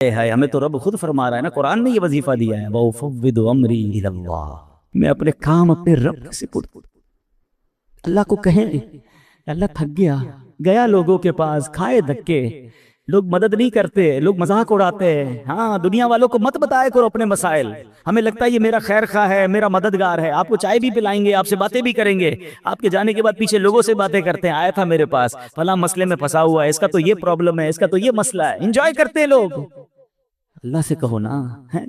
ہے، ہمیں تو رب خود فرما رہا ہے نا، قرآن میں یہ وظیفہ دیا ہے، وَأُفَوِّضُ أَمْرِي إِلَى اللَّهِ، میں اپنے کام اپنے رب کے سپرد۔ اللہ کو کہیں اللہ تھک گیا لوگوں کے پاس، کھائے دھکے، لوگ مدد نہیں کرتے، لوگ مذاق اڑاتے ہیں، ہاں دنیا والوں کو مت بتائے کرو اپنے مسائل، ہمیں لگتا ہے یہ میرا خیر خواہ ہے، میرا مددگار ہے، آپ کو چائے بھی پلائیں گے، آپ سے باتیں بھی کریں گے، آپ کے جانے کے بعد پیچھے لوگوں سے باتیں کرتے ہیں، آیا تھا میرے پاس فلاں مسئلے میں پھنسا ہوا ہے، اس کا تو یہ پرابلم ہے، اس کا تو یہ مسئلہ ہے، انجوائے کرتے ہیں لوگ۔ اللہ سے کہو نا،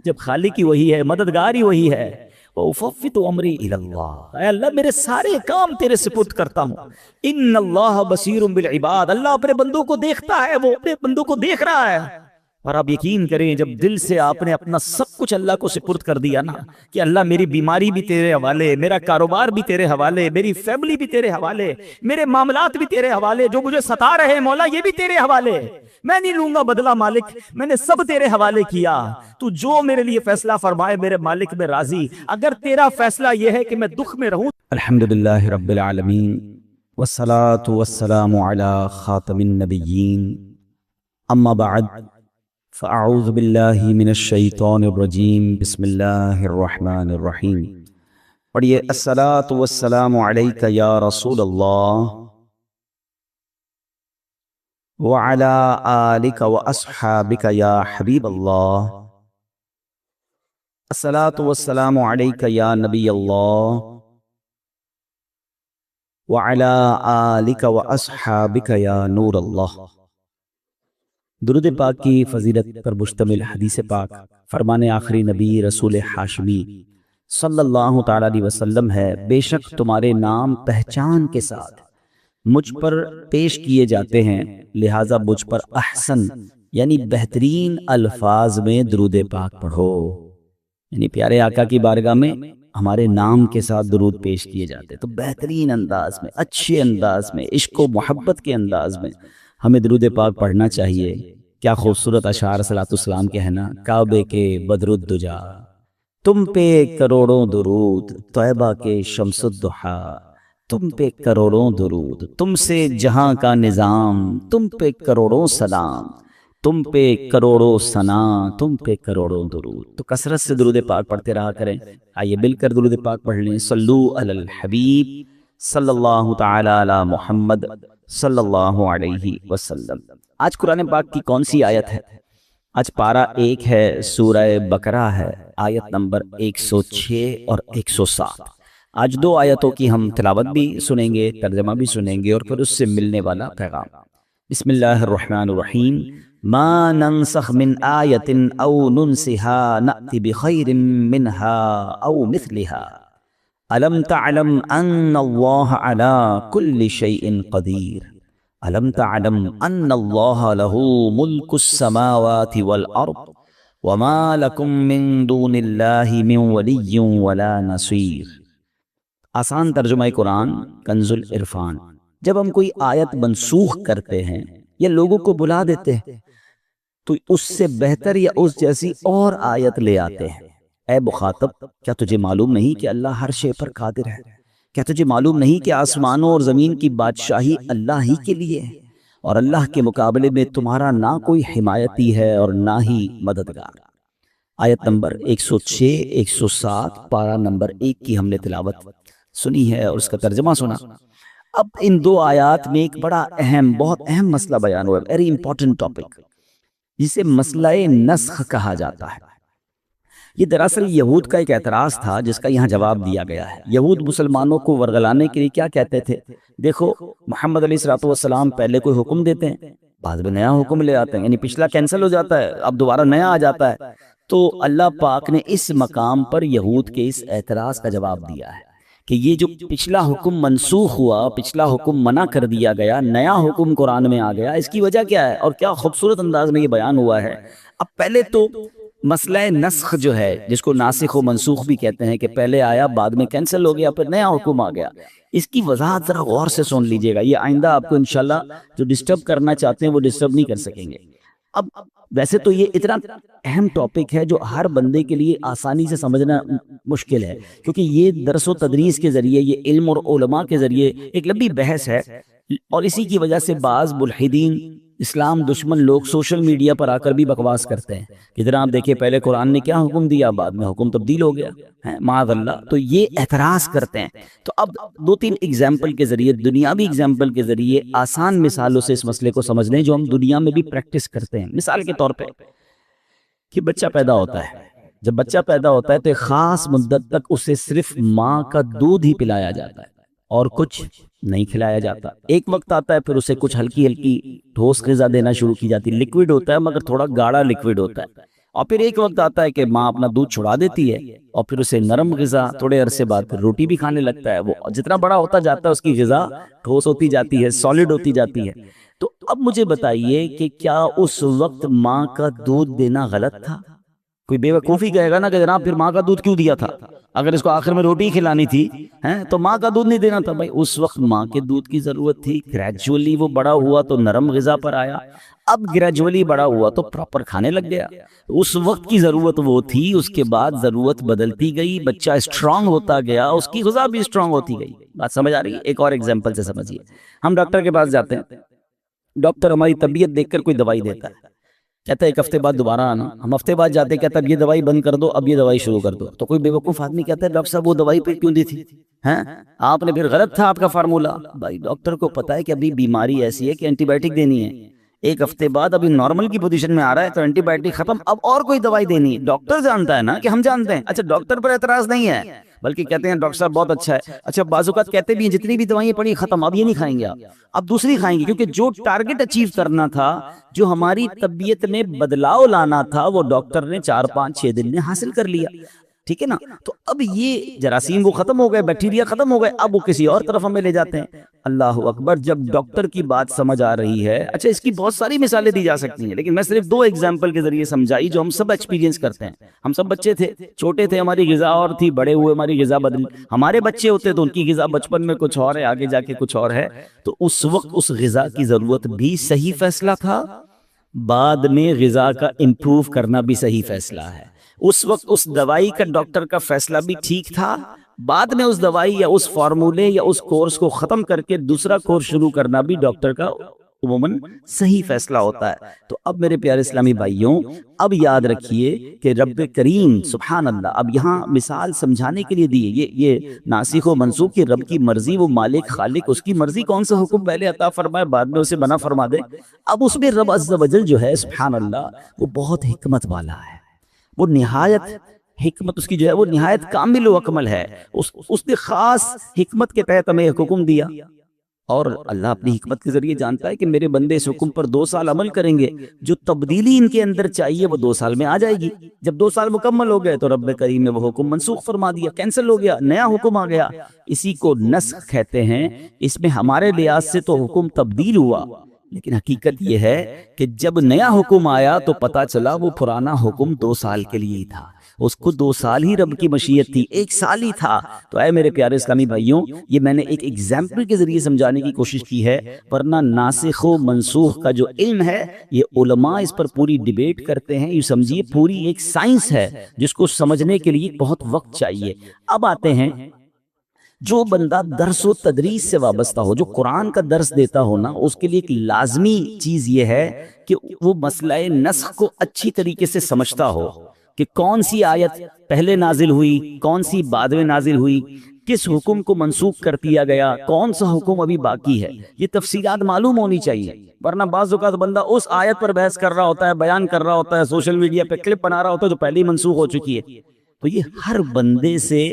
جب خالق ہی وہی ہے، مددگار ہی وہی ہے، وَأُفَوِّضُ أَمْرِي إِلَى اللَّهِ، اے اللہ میرے سارے کام تیرے سپرد کرتا ہوں۔ ان اللہ بصیر بالعباد، اللہ اپنے بندوں کو دیکھتا ہے، وہ اپنے بندوں کو دیکھ رہا ہے۔ اور آپ یقین کریں جب دل سے آپ نے اپنا سب کچھ اللہ کو سپرد کر دیا نا، کہ اللہ میری بیماری بھی تیرے حوالے، میرا کاروبار بھی تیرے حوالے، میری فیملی بھی تیرے حوالے، میرے معاملات بھی تیرے حوالے، جو مجھے ستا رہے مولا یہ بھی تیرے حوالے، میں نہیں لوں گا بدلہ مالک، میں نے سب تیرے حوالے کیا، تو جو میرے لیے فیصلہ فرمائے میرے مالک میں راضی، اگر تیرا فیصلہ یہ ہے کہ میں دکھ میں رہوں۔ الحمدللہ رب العالمین، والصلاة والسلام علی خاتم النبیین، اما بعد، فاعوذ باللہ من الشیطان الرجیم، بسم اللہ الرحمن الرحیم۔ پڑھیے، الصلاة والسلام علیک یا رسول اللہ، وعلی آلک واصحابک یا حبیب اللہ، الصلاة والسلام علیک یا نبی اللہ، وعلی آلک واصحابک یا نور اللہ۔ درود پاک کی فضیلت پر مشتمل حدیث پاک فرمان آخری نبی رسول ہاشمی صلی اللہ تعالی علیہ وسلم ہے، بے شک تمہارے نام پہچان کے ساتھ مجھ پر پیش کیے جاتے ہیں، لہٰذا مجھ پر احسن یعنی بہترین الفاظ میں درود پاک پڑھو۔ یعنی پیارے آقا کی بارگاہ میں ہمارے نام کے ساتھ درود پیش کیے جاتے، تو بہترین انداز میں، اچھے انداز میں، عشق و محبت کے انداز میں ہمیں درود پاک پڑھنا چاہیے۔ کیا خوبصورت اشعار صلاۃ السلام کے ہیں نا، کعبے کے بدر الدجا، تم پہ کروڑوں درود، طیبہ کے شمس الضحیٰ، تم پہ کروڑوں درود، تم سے جہاں کا نظام، تم پہ کروڑوں سلام، تم پہ کروڑوں ثنا، تم پہ کروڑوں درود۔ تو کثرت سے درود پاک پڑھتے رہا کریں۔ آئیے مل کر درود پاک پڑھ لیں۔ صلو علی الحبیب صلی اللہ تعالی علی محمد صلی اللہ علیہ وسلم۔ آج قرآن پاک کی کون سی آیت ہے؟ آج پارہ 1 ہے، سورہ بقرہ ہے، آیت نمبر 106 اور 107۔ آج 2 آیتوں کی ہم تلاوت بھی سنیں گے، ترجمہ بھی سنیں گے، اور پھر اس سے ملنے والا پیغام۔ بسم اللہ الرحمن الرحیم۔ ما ننسخ من آیت او ننسها نأتی بخیر منها او مثلها الم تعلم ان اللہ علی کل شیء قدیر الم تعلم ان اللہ له ملک السماوات والارض وما لکم من دون اللہ من ولی ولا نصیر۔ آسان ترجمہ قرآن کنز العرفان۔ جب ہم کوئی آیت منسوخ کرتے ہیں یا لوگوں کو بلا دیتے ہیں تو اس سے بہتر یا اس جیسی اور آیت لے آتے ہیں۔ اے مخاطب، کیا تجھے معلوم نہیں کہ اللہ ہر شے پر قادر ہے؟ کیا تجھے معلوم نہیں کہ آسمانوں اور زمین کی بادشاہی اللہ ہی کے لیے ہے، اور اللہ کے مقابلے میں تمہارا نہ کوئی حمایتی ہے اور نہ ہی مددگار۔ آیت نمبر 106 107 پارہ نمبر 1 کی ہم نے تلاوت سنی ہے اور اس کا ترجمہ سنا۔ اب ان 2 آیات میں ایک بڑا بہت اہم مسئلہ بیان ہوا ہے، ویری امپورٹنٹ ٹاپک، جسے مسئلہ نسخ کہا جاتا ہے۔ یہ دراصل یہود کا ایک اعتراض تھا جس کا یہاں جواب دیا گیا ہے۔ یہود مسلمانوں کو ورگلانے کے لیے کیا کہتے تھے؟ دیکھو، محمد علیہ الصلوۃ والسلام پہلے کوئی حکم دیتے ہیں، بعد میں نیا حکم لے آتے ہیں، یعنی پچھلا کینسل ہو جاتا ہے، اب دوبارہ نیا آ جاتا ہے۔ تو اللہ پاک نے اس مقام پر یہود کے اس اعتراض کا جواب دیا ہے کہ یہ جو پچھلا حکم منسوخ ہوا، پچھلا حکم منع کر دیا گیا، نیا حکم قرآن میں آ گیا، اس کی وجہ کیا ہے؟ اور کیا خوبصورت انداز میں یہ بیان ہوا ہے۔ اب پہلے تو مسئلہ نسخ جو ہے، جس کو ناسخ و منسوخ بھی کہتے ہیں، کہ پہلے آیا بعد میں کینسل ہو گیا پھر نیا حکم آ گیا، اس کی وضاحت ذرا غور سے سن لیجئے گا، یہ آئندہ آپ کو انشاءاللہ جو ڈسٹرب کرنا چاہتے ہیں وہ ڈسٹرب نہیں کر سکیں گے۔ اب ویسے تو یہ اتنا اہم ٹاپک ہے جو ہر بندے کے لیے آسانی سے سمجھنا مشکل ہے، کیونکہ یہ درس و تدریس کے ذریعے، یہ علم اور علماء کے ذریعے ایک لمبی بحث ہے، اور اسی کی وجہ سے بعض ملحدین اسلام دشمن لوگ سوشل میڈیا پر آ کر بھی بکواس کرتے ہیں کہ جناب دیکھیں پہلے قرآن نے کیا حکم دیا، بعد میں حکم تبدیل ہو گیا ہے، معاذ اللہ. تو یہ اعتراض کرتے ہیں. تو اب دو تین ایگزامپل کے ذریعے، دنیاوی ایگزامپل کے ذریعے، آسان مثالوں سے اس مسئلے کو سمجھ لیں جو ہم دنیا میں بھی پریکٹس کرتے ہیں. مثال کے طور پہ کہ بچہ پیدا ہوتا ہے، جب بچہ پیدا ہوتا ہے تو ایک خاص مدت تک اسے صرف ماں کا دودھ ہی پلایا جاتا ہے اور کچھ نہیں کھلایا جاتا. ایک وقت آتا ہے پھر اسے کچھ ہلکی ہلکی ٹھوس غذا دینا شروع کی جاتی ہے. لکوڈ ہوتا ہے مگر تھوڑا گاڑھا لکوڈ ہوتا ہے. اور پھر ایک وقت آتا ہے کہ ماں اپنا دودھ چھڑا دیتی ہے اور پھر اسے نرم غذا، تھوڑے عرصے بعد پھر روٹی بھی کھانے لگتا ہے. وہ جتنا بڑا ہوتا جاتا ہے اس کی غذا ٹھوس ہوتی جاتی ہے، سالڈ ہوتی جاتی ہے. تو اب مجھے بتائیے کہ کیا اس وقت ماں کا دودھ دینا غلط تھا؟ کوئی بے وقوفی کہے گا نا کہ جناب پھر ماں کا دودھ کیوں دیا تھا، اگر اس کو آخر میں روٹی کھلانی تھی تو ماں کا دودھ نہیں دینا تھا. بھائی اس وقت ماں کے دودھ کی ضرورت تھی. گریجولی وہ بڑا ہوا تو نرم غذا پر آیا، اب گریجولی بڑا ہوا تو پراپر کھانے لگ گیا. اس وقت کی ضرورت وہ تھی، اس کے بعد ضرورت بدلتی گئی، بچہ اسٹرانگ ہوتا گیا، اس کی غذا بھی اسٹرانگ ہوتی گئی. بات سمجھ آ رہی ہے؟ ایک اور ایگزامپل سے سمجھیے. ہم ڈاکٹر کے پاس جاتے ہیں، ڈاکٹر ہماری طبیعت دیکھ کر کوئی دوائی دیتا ہے، کہتا ہے ایک ہفتے بعد دوبارہ آنا. ہم ہفتے بعد جاتے ہیں، کہتا ہے اب یہ دوائی بند کر دو، اب یہ دوائی شروع کر دو. تو کوئی بے وقوف آدمی کہتا ہے ڈاکٹر صاحب وہ دوائی پہ کیوں دی تھی، آپ نے پھر غلط تھا آپ کا فارمولا. بھائی ڈاکٹر کو پتا ہے کہ ابھی بیماری ایسی ہے کہ اینٹی بائیوٹک دینی ہے، ایک ہفتے بعد ابھی نارمل کی پوزیشن میں آ رہا ہے تو اینٹی بائیوٹک ختم، اب اور کوئی دوائی دینی ہے. ڈاکٹر جانتا ہے نا کہ ہم جانتے ہیں. اچھا ڈاکٹر پر اعتراض نہیں ہے، بلکہ کہتے ہیں ڈاکٹر صاحب بہت اچھا ہے. اچھا بعض اوقات کہتے بھی ہیں جتنی بھی دوائیں پڑی ختم، اب یہ نہیں کھائیں گے آپ، اب دوسری کھائیں گے، کیونکہ جو ٹارگٹ اچیو کرنا تھا، جو ہماری طبیعت میں بدلاؤ لانا تھا، وہ ڈاکٹر نے 4-5-6 دن میں حاصل کر لیا. ٹھیک ہے نا؟ تو اب یہ جراثیم وہ ختم ہو گئے، بیکٹیریا ختم ہو گئے، اب وہ کسی اور طرف ہمیں لے جاتے ہیں. اللہ اکبر. جب ڈاکٹر کی بات سمجھ آ رہی ہے، اچھا اس کی بہت ساری مثالیں دی جا سکتی ہیں، لیکن میں صرف 2 ایگزامپل کے ذریعے سمجھائی جو ہم سب ایکسپیرینس کرتے ہیں. ہم سب بچے تھے، چھوٹے تھے، ہماری غذا اور تھی، بڑے ہوئے ہماری غذا بدلی. ہمارے بچے ہوتے تو ان کی غذا بچپن میں کچھ اور ہے، آگے جا کے کچھ اور ہے. تو اس وقت اس غذا کی ضرورت بھی صحیح فیصلہ تھا، بعد میں غذا کا امپروو کرنا بھی صحیح فیصلہ ہے. اس وقت اس دوائی کا ڈاکٹر کا فیصلہ بھی ٹھیک تھا، بعد میں اس دوائی یا اس فارمولے یا اس کورس کو ختم کر کے دوسرا کورس شروع کرنا بھی ڈاکٹر کا عموماً صحیح فیصلہ ہوتا ہے. تو اب میرے پیارے اسلامی بھائیوں، اب یاد رکھیے کہ رب کریم سبحان اللہ اب یہاں مثال سمجھانے کے لیے دی ہے. یہ ناسخ و منسوخ کی رب کی مرضی، وہ مالک خالق، اس کی مرضی کون سا حکم پہلے عطا فرمائے بعد میں اسے بنا فرما دے. اب اس میں رب عز و جل جو ہے سبحان اللہ وہ بہت حکمت والا ہے، وہ نہایت حکمت اس کی جو ہے وہ نہایت کامل و اکمل ہے. اس نے خاص حکمت کے تحت ہمیں ایک حکم دیا، اور اللہ اپنی حکمت کے ذریعے جانتا ہے کہ میرے بندے اس حکم پر 2 سال عمل کریں گے، جو تبدیلی ان کے اندر چاہیے وہ 2 سال میں آ جائے گی. جب 2 سال مکمل ہو گئے تو رب کریم نے وہ حکم منسوخ فرما دیا، کینسل ہو گیا، نیا حکم آ گیا. اسی کو نسخ کہتے ہیں. اس میں ہمارے لحاظ سے تو حکم تبدیل ہوا، لیکن حقیقت یہ ہے کہ جب نیا حکم آیا تو پتا چلا وہ پرانا حکم 2 سال کے لیے ہی تھا. اس کو 2 سال ہی رب کی مشیت تھی، 1 سال ہی تھا. تو اے میرے پیارے اسلامی بھائیوں، یہ میں نے ایک ایگزامپل کے ذریعے سمجھانے کی کوشش کی ہے، ورنہ ناسخ و منسوخ کا جو علم ہے یہ علماء اس پر پوری ڈیبیٹ کرتے ہیں. یہ سمجھیے پوری ایک سائنس ہے جس کو سمجھنے کے لیے بہت وقت چاہیے. اب آتے ہیں جو بندہ درس و تدریس سے وابستہ ہو، جو قرآن کا درس دیتا ہو نا، اس کے لیے ایک لازمی چیز یہ ہے کہ وہ مسئلہ نسخ کو اچھی طریقے سے سمجھتا ہو کہ کون سی آیت پہلے نازل ہوئی، کون سی بعد میں نازل ہوئی، کس حکم کو منسوخ کر دیا گیا، کون سا حکم ابھی باقی ہے. یہ تفصیلات معلوم ہونی چاہیے، ورنہ بعض اوقات بندہ اس آیت پر بحث کر رہا ہوتا ہے، بیان کر رہا ہوتا ہے، سوشل میڈیا پہ کلپ بنا رہا ہوتا ہے جو پہلے ہی منسوخ ہو چکی ہے. تو یہ ہر بندے سے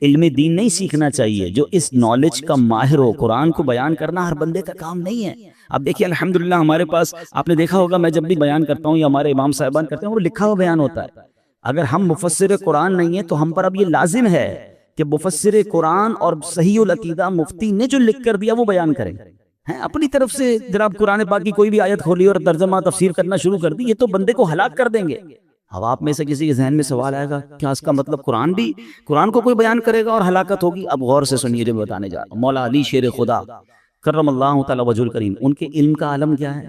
علم دین نہیں سیکھنا چاہیے جو اس نالج کا ماہر ہو. قرآن کو بیان کرنا ہر بندے کا کام نہیں ہے. اب دیکھیے الحمدللہ ہمارے پاس آپ نے دیکھا ہوگا، میں جب بھی بیان کرتا ہوں یا ہمارے امام صاحبان کرتے ہیں وہ لکھا ہوا بیان ہوتا ہے. اگر ہم مفسر قرآن نہیں ہیں تو ہم پر اب یہ لازم ہے کہ مفسر قرآن اور صحیح العقیدہ مفتی نے جو لکھ کر دیا وہ بیان کریں. اپنی طرف سے جناب قرآن پاک کی کوئی بھی آیت کھولی اور ترجمہ تفسیر کرنا شروع کر دی، یہ تو بندے کو ہلاک کر دیں گے. اب آپ میں سے کسی کے ذہن میں سوال آئے گا کیا اس کا مطلب قرآن کو کوئی بیان کرے گا اور ہلاکت ہوگی؟ اب غور سے سنیے جو بتانے جا رہا ہوں. مولا علی شیر خدا کرم اللہ تعالی وجہ الکریم، ان کے علم کا عالم کیا ہے؟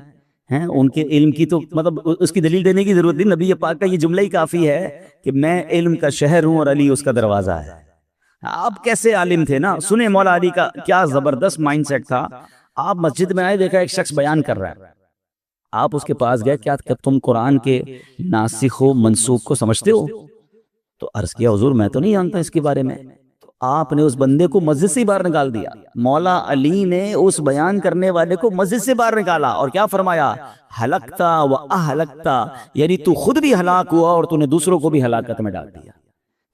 ان کے علم کی تو مطلب اس کی دلیل دینے کی ضرورت نہیں، نبی پاک کا یہ جملہ ہی کافی ہے کہ میں علم کا شہر ہوں اور علی اس کا دروازہ ہے. آپ کیسے عالم تھے نا، سنیں مولا علی کا کیا زبردست مائنڈ سیٹ تھا. آپ مسجد میں آئے، دیکھا ایک شخص بیان کر رہا ہے، آپ اس کے پاس گئے، کیا تم قرآن کے ناسخ و منسوخ کو سمجھتے ہو؟ تو عرض کیا حضور میں تو نہیں جانتا اس کے بارے میں۔ تو آپ نے اس بندے کو مسجد سے باہر نکال دیا۔ مولا علی نے اس بیان کرنے والے کو مسجد سے باہر نکالا اور کیا فرمایا؟ ہلکتا و اہلکتا، یعنی تو خود بھی ہلاک ہوا اور تو نے دوسروں کو بھی ہلاکت میں ڈال دیا۔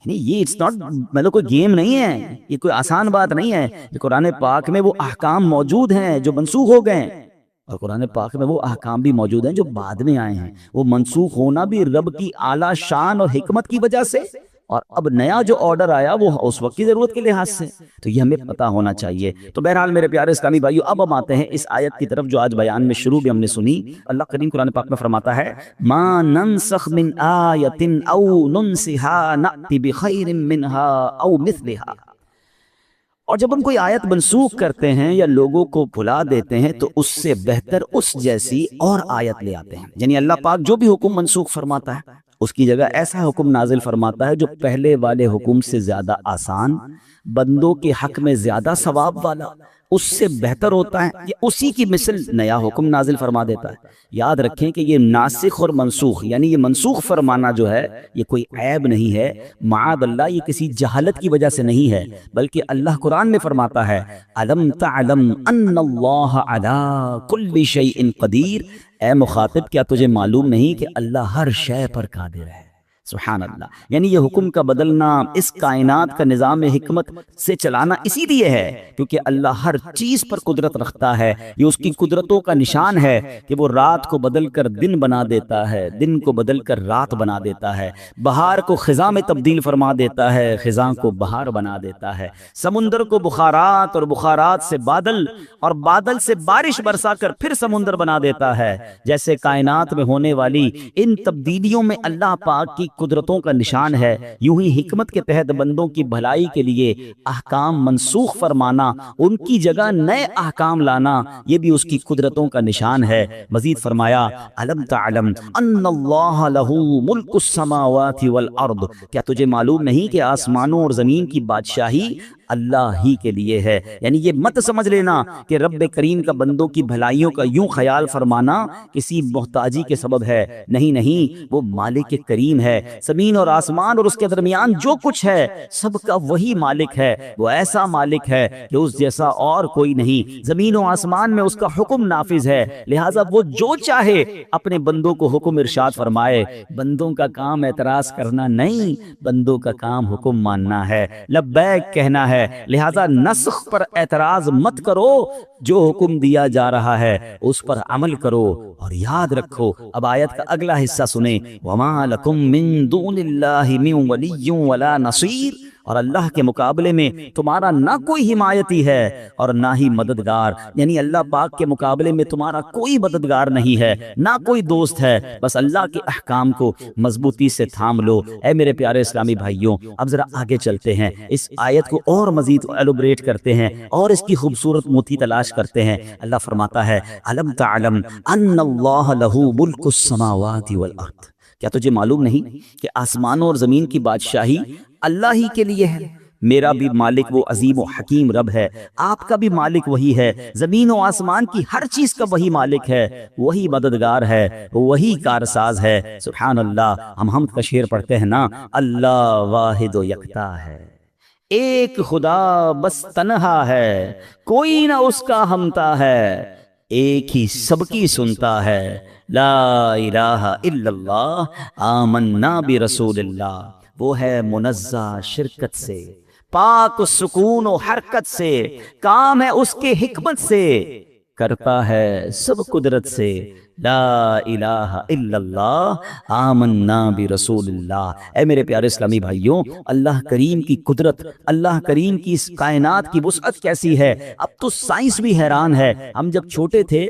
یعنی یہ اٹس ناٹ، مطلب کوئی گیم نہیں ہے، یہ کوئی آسان بات نہیں ہے۔ یہ قرآن پاک میں وہ احکام موجود ہیں جو منسوخ ہو گئے ہیں، اور قرآن پاک میں وہ احکام بھی موجود ہیں جو بعد میں آئے ہیں۔ وہ منسوخ ہونا بھی رب کی اعلیٰ شان اور حکمت کی وجہ سے، اور اب نیا جو آرڈر آیا وہ اس وقت کی ضرورت کے لحاظ سے، تو یہ ہمیں پتہ ہونا چاہیے۔ تو بہرحال میرے پیارے اسلامی بھائیو، اب ہم آتے ہیں اس آیت کی طرف جو آج بیان میں شروع بھی ہم نے سنی۔ اللہ کریم قرآن پاک میں فرماتا ہے ما ننسخ من آیت او ننسها نأتی بخیر منہا او مثلہا۔ اور جب ہم کوئی آیت منسوخ کرتے ہیں یا لوگوں کو بھلا دیتے ہیں تو اس سے بہتر اس جیسی اور آیت لے آتے ہیں۔ یعنی اللہ پاک جو بھی حکم منسوخ فرماتا ہے اس کی جگہ ایسا حکم نازل فرماتا ہے جو پہلے والے حکم سے زیادہ آسان، بندوں کے حق میں زیادہ ثواب والا، اس سے بہتر ہوتا ہے، یہ اسی کی مثل نیا حکم نازل فرما دیتا ہے۔ یاد رکھیں کہ یہ ناسخ اور منسوخ، یعنی یہ منسوخ فرمانا جو ہے یہ کوئی عیب نہیں ہے، معاذ اللہ یہ کسی جہالت کی وجہ سے نہیں ہے، بلکہ اللہ قرآن میں فرماتا ہے الم تعلم ان اللہ علی کل شیء قدیر، اے مخاطب کیا تجھے معلوم نہیں کہ اللہ ہر شے پر قادر ہے۔ سبحان اللہ، یعنی یہ حکم کا بدلنا، اس کائنات کا نظام حکمت سے چلانا اسی لیے ہے کیونکہ اللہ ہر چیز پر قدرت رکھتا ہے۔ یہ اس کی قدرتوں کا نشان ہے کہ وہ رات کو بدل کر دن بنا دیتا ہے، دن کو بدل کر رات بنا دیتا ہے، بہار کو خزاں میں تبدیل فرما دیتا ہے، خزاں کو بہار بنا دیتا ہے، سمندر کو بخارات اور بخارات سے بادل اور بادل سے بارش برسا کر پھر سمندر بنا دیتا ہے۔ جیسے کائنات میں ہونے والی ان تبدیلیوں میں اللہ پاک کی قدرتوں کا نشان ہے، یوں ہی حکمت کے تحت بندوں کی بھلائی کے لیے احکام منسوخ فرمانا، ان کی جگہ نئے احکام لانا، یہ بھی اس کی قدرتوں کا نشان ہے۔ مزید فرمایا الم تعلم ان اللہ لہ ملک السماوات والارض، کیا تجھے معلوم نہیں کہ آسمانوں اور زمین کی بادشاہی اللہ ہی کے لیے ہے۔ یعنی یہ مت سمجھ لینا کہ رب کریم کا بندوں کی بھلائیوں کا یوں خیال فرمانا کسی محتاجی کے سبب ہے، نہیں نہیں، وہ مالک کریم ہے۔ زمین اور آسمان اور اس کے درمیان جو کچھ ہے سب کا وہی مالک ہے، وہ ایسا مالک ہے کہ اس جیسا اور کوئی نہیں۔ زمین و آسمان میں اس کا حکم نافذ ہے، لہٰذا وہ جو چاہے اپنے بندوں کو حکم ارشاد فرمائے۔ بندوں کا کام اعتراض کرنا نہیں، بندوں کا کام حکم ماننا ہے، لبیک کہنا ہے۔ لہٰذا نسخ پر اعتراض مت کرو، جو حکم دیا جا رہا ہے اس پر عمل کرو۔ اور یاد رکھو، اب آیت کا اگلا حصہ سنیں، وَمَا لَكُم مِّن دُونِ اللَّهِ مِن وَلِيٍّ وَلَا نَصِيرٍ، اور اللہ کے مقابلے میں تمہارا نہ کوئی حمایتی ہے اور نہ ہی مددگار، یعنی اللہ پاک کے مقابلے میں تمہارا کوئی مددگار نہیں ہے، نہ کوئی دوست ہے، بس اللہ کے احکام کو مضبوطی سے تھام لو۔ اے میرے پیارے اسلامی بھائیوں، اب ذرا آگے چلتے ہیں، اس آیت کو اور مزید ایلوبریٹ کرتے ہیں اور اس کی خوبصورت موتی تلاش کرتے ہیں۔ اللہ فرماتا ہے الم تعلم ان اللہ لہ ملک السماوات والارض، کیا تجھے معلوم نہیں کہ آسمانوں اور زمین کی بادشاہی اللہ ہی کے لیے ہے؟ میرا بھی مالک وہ عظیم و حکیم رب ہے، آپ کا بھی مالک وہی ہے، زمین و آسمان کی ہر چیز کا وہی مالک ہے، وہی مددگار ہے، وہی کارساز ہے۔ سبحان اللہ، ہم حمد کا شعر پڑھتے ہیں نا، اللہ واحد و یکتا ہے، ایک خدا بس تنہا ہے، کوئی نہ اس کا ہمتا ہے، ایک ہی سب کی سنتا ہے، لا الہ الا اللہ آمنا برسول اللہ، وہ ہے منزہ شرکت سے، پاک و سکون و حرکت سے، کام ہے اس کے حکمت سے، کرتا ہے سب قدرت سے، لا الہ الا اللہ آمنا برسول اللہ۔ اے میرے پیارے اسلامی بھائیوں، اللہ کریم کی قدرت، اللہ کریم کی اس کائنات کی وسعت کیسی ہے، اب تو سائنس بھی حیران ہے۔ ہم جب چھوٹے تھے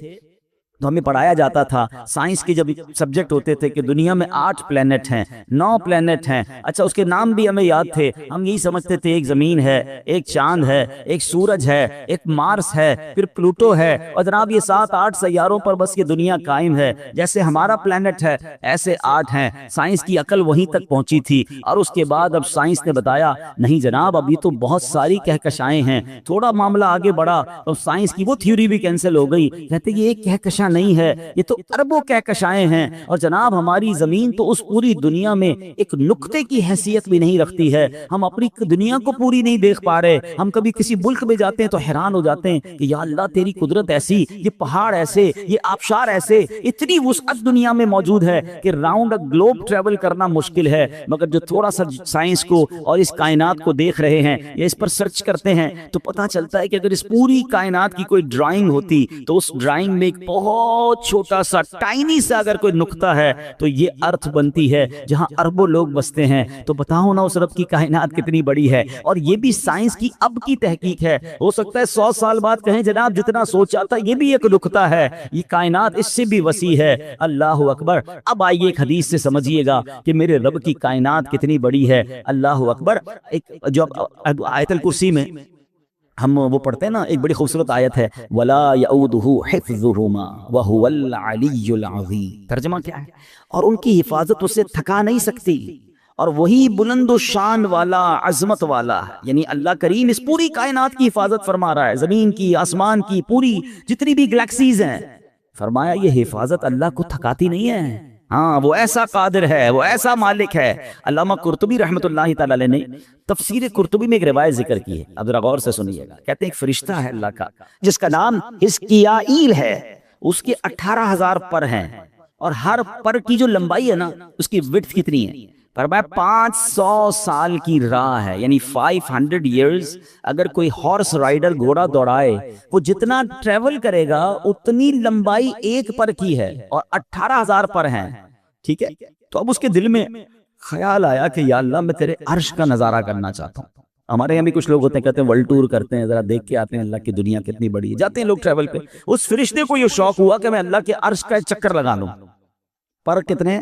تو ہمیں پڑھایا جاتا تھا، سائنس کے جب سبجیکٹ ہوتے تھے کہ دنیا میں 8 پلینٹ ہیں، 9 پلینٹ ہیں، اچھا اس کے نام بھی ہمیں یاد تھے، ہم یہی سمجھتے تھے ایک زمین ہے، ایک چاند ہے، ایک سورج ہے، ایک مارس ہے، پھر پلوٹو ہے، اور جناب یہ 7-8 سیاروں پر بس یہ دنیا قائم ہے، جیسے ہمارا پلینٹ ہے ایسے 8 ہیں۔ سائنس کی عقل وہیں تک پہنچی تھی، اور اس کے بعد اب سائنس نے بتایا نہیں جناب، اب یہ تو بہت ساری کہکشائیں ہیں۔ تھوڑا معاملہ آگے بڑھا تو سائنس کی وہ تھیوری بھی کینسل ہو گئی، کہتے یہ ایک کہکشاں نہیں ہے، یہ تو اربوں کہکشائیں ہیں، اور جناب ہماری زمین تو اس پوری دنیا میں ایک نقطے کی حیثیت بھی نہیں رکھتی ہے، ہم اپنی دنیا کو پوری نہیں دیکھ پا رہے، ہم کبھی کسی ملک میں جاتے ہیں تو حیران ہو جاتے ہیں کہ یا اللہ تیری قدرت ایسی، یہ پہاڑ ایسے، یہ آبشار ایسے، اتنی وسعت دنیا میں موجود ہے کہ راؤنڈ گلوب ٹریول کرنا مشکل ہے، مگر جو تھوڑا سا سائنس کو اور اس کائنات کو دیکھ رہے ہیں یا اس پر سرچ کرتے ہیں تو پتہ چلتا ہے کہ اگر اس پوری کائنات کی کوئی ڈرائنگ ہوتی تو اس ڈرائنگ میں ایک بہت چھوٹا سا ٹائنی سا اگر کوئی نقطہ ہے تو یہ ارتھ بنتی ہے جہاں اربوں لوگ بستے ہیں۔ تو بتاؤ نا اس رب کی کائنات کتنی بڑی ہے، اور یہ بھی سائنس کی اب کی تحقیق ہے، ہو سکتا ہے 100 سال بعد کہیں جناب جتنا سوچا تھا یہ بھی ایک نقطہ ہے، یہ کائنات اس سے بھی وسیع ہے۔ اللہ اکبر۔ اب آئیے ایک حدیث سے سمجھیے گا کہ میرے رب کی کائنات کتنی بڑی ہے۔ اللہ اکبر۔ ایک جو آیت الکرسی میں ہم وہ پڑھتے ہیں نا، ایک بڑی خوبصورت آیت ہے وَلَا يَعُودُهُ حِفْظُهُمَا وَهُوَ الْعَلِيُّ الْعَظِيمُ، ترجمہ کیا ہے؟ اور ان کی حفاظت اسے تھکا نہیں سکتی، اور وہی بلند و شان والا، عظمت والا ہے۔ یعنی اللہ کریم اس پوری کائنات کی حفاظت فرما رہا ہے، زمین کی، آسمان کی، پوری جتنی بھی گلیکسیز ہیں، فرمایا یہ حفاظت اللہ کو تھکاتی نہیں ہے، ہاں وہ ایسا قادر ہے، وہ ایسا مالک ہے۔ علامہ قرطبی رحمۃ اللہ تعالی علیہ نے تفسیر قرطبی میں ایک روایت ذکر کی ہے، اب ذرا غور سے سنیے گا۔ کہتے ہیں ایک فرشتہ ہے اللہ کا جس کا نام حزقیائیل ہے، اس کے 18,000 پر ہیں، اور ہر پر کی جو لمبائی ہے نا اس کی وڈتھ کتنی ہے؟ فرمایا 500 سال کی راہ ہے، یعنی 500 ایئرز۔ اگر کوئی ہارس رائڈر گھوڑا دوڑائے وہ جتنا ٹریول کرے گا اتنی لمبائی ایک پر کی ہے، اور 18,000 پر ہیں، ٹھیک ہے؟ تو اب اس کے دل میں خیال آیا کہ یا اللہ میں تیرے عرش کا نظارہ کرنا چاہتا ہوں۔ ہمارے یہاں بھی کچھ لوگ ہوتے ہیں، کہتے ہیں ورلڈ ٹور کرتے ہیں، ذرا دیکھ کے آتے ہیں اللہ کی دنیا کتنی بڑی ہے، جاتے ہیں لوگ ٹریول پہ۔ اس فرشتے کو یہ شوق ہوا کہ میں اللہ کے عرش کا ایک چکر لگا لوں۔ پر کتنے؟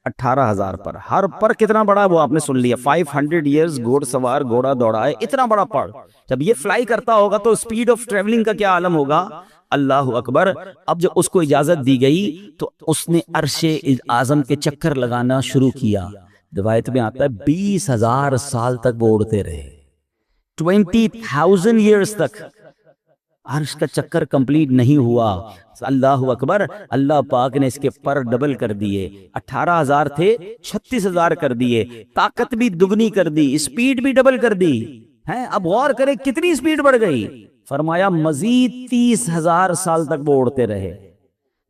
18,000 پر۔ ہر پر کتنا بڑا وہ آپ نے سن لیا، 500 ایئرز گھوڑ سوار گھوڑا دوڑائے، اتنا بڑا پر۔ جب یہ فلائی کرتا ہوگا تو سپیڈ آف ٹریولنگ کا کیا عالم ہوگا؟ اللہ اکبر۔ اب جب اس کو اجازت دی گئی تو اس نے عرش اعظم کے چکر لگانا شروع کیا۔ روایت میں آتا ہے 20,000 سال تک وہ اڑتے رہے، 20,000 ایئرز تک عرش کا چکر کمپلیٹ نہیں ہوا۔ اللہ اکبر۔ اللہ پاک نے اس کے پر ڈبل کر دیے، 18,000 تھے 36,000 کر دیے، طاقت بھی دگنی کر دی، اسپیڈ بھی ڈبل کر دی ہے۔ اب غور کرے کتنی اسپیڈ بڑھ گئی؟ فرمایا مزید 30,000 سال تک وہ اڑتے رہے،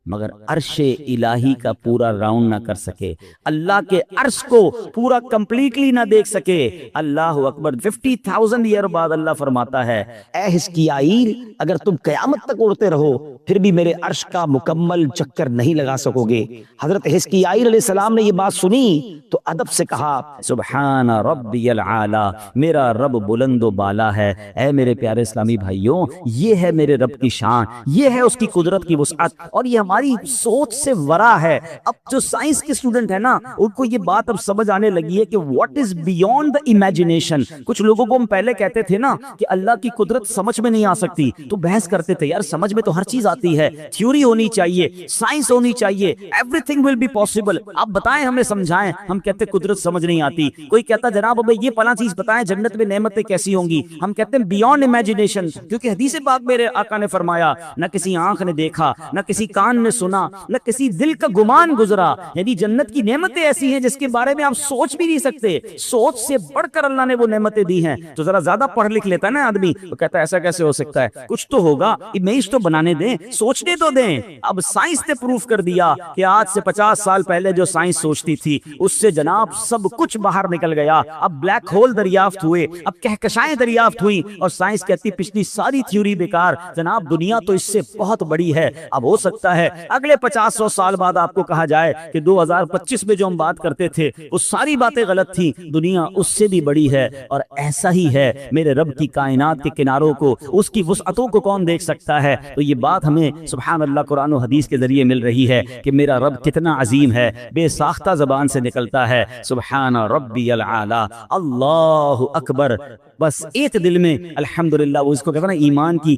مگر عرش الہی کا پورا راؤنڈ نہ کر سکے، اللہ کے عرش کو پورا کمپلیٹلی نہ دیکھ سکے۔ اللہ اکبر۔ 50,000 ایئر بعد اللہ فرماتا ہے اے حزقیائیل اگر تم قیامت تک اڑتے رہو پھر بھی میرے عرش کا مکمل چکر نہیں لگا سکو گے۔ حضرت حزقیائیل علیہ السلام نے یہ بات سنی تو ادب سے کہا سبحان ربی العالی، میرا رب بلند و بالا ہے۔ اے میرے پیارے اسلامی بھائیوں، یہ ہے میرے رب کی شان، یہ ہے اس کی قدرت کی وسعت، اور یہ ہماری سوچ سے ورا ہے۔ اب جو سائنس کے اسٹوڈنٹ ہیں نا ان کو یہ بات اب سمجھ آنے لگی ہے کہ what is beyond the imagination. کچھ لوگوں کو ہم پہلے کہتے تھے نا کہ اللہ کی قدرت سمجھ میں نہیں آ سکتی تو بحث کرتے تھے، یار سمجھ میں تو ہر چیز آتی ہے، تھیوری ہونی چاہیے، سائنس ہونی چاہیے، everything will be possible. آپ بتائیں، ہمیں سمجھائیں۔ ہم کہتے قدرت سمجھ نہیں آتی۔ کوئی کہتا جناب ابھی یہ فلاں چیز بتائیں جنت میں نعمتیں کیسی ہوں گی، ہم کہتے ہیں بیونڈ امیجنیشن، کیونکہ حدیث پاک میرے آقا نے فرمایا نہ کسی آنکھ نے دیکھا، نہ کسی کان نے سنا، نہ کسی دل کا گمان گزرا۔ یعنی جنت کی نعمتیں ایسی ہیں جس کے بارے میں آپ سوچ بھی نہیں سکتے، سوچ سے بڑھ کر اللہ نے وہ نعمتیں دی ہیں۔ تو ذرا زیادہ پڑھ لکھ لیتا ہے نا آدمی، وہ کہتا ہے ایسا کیسے ہو سکتا ہے، کچھ تو ہوگا، امیج تو بنانے دیں، سوچنے تو دیں۔ اب سائنس نے پروف کر دیا کہ آج سے 50 سال پہلے جو سائنس سوچتی تھی اس سے جناب سب کچھ باہر نکل گیا۔ اب بلیک ہول دریافت ہوئے، اب کہکشائیں دریافت ہوئی، اور سائنس کہتی پچھلی ساری تھیوری بیکار، جناب دنیا تو اس سے بہت بڑی ہے۔ اب ہو سکتا ہے اگلے 50-100 سال بعد آپ کو کہا جائے کہ 2025 میں جو ہم بات کرتے تھے وہ ساری باتیں غلط تھیں، دنیا اس سے بھی بڑی ہے۔ اور ایسا ہی ہے میرے رب کی کائنات کے کناروں کو، اس کی وسعتوں کو کون دیکھ سکتا ہے؟ تو یہ بات ہمیں سبحان اللہ قرآن و حدیث کے ذریعے مل رہی ہے کہ میرا رب کتنا عظیم ہے، بے ساختہ زبان سے نکلتا ہے سبحان ربی العالی، اللہ اکبر۔ بس ایک دل میں الحمدللہ، وہ اس کو کہتے ہیں نا ایمان کی،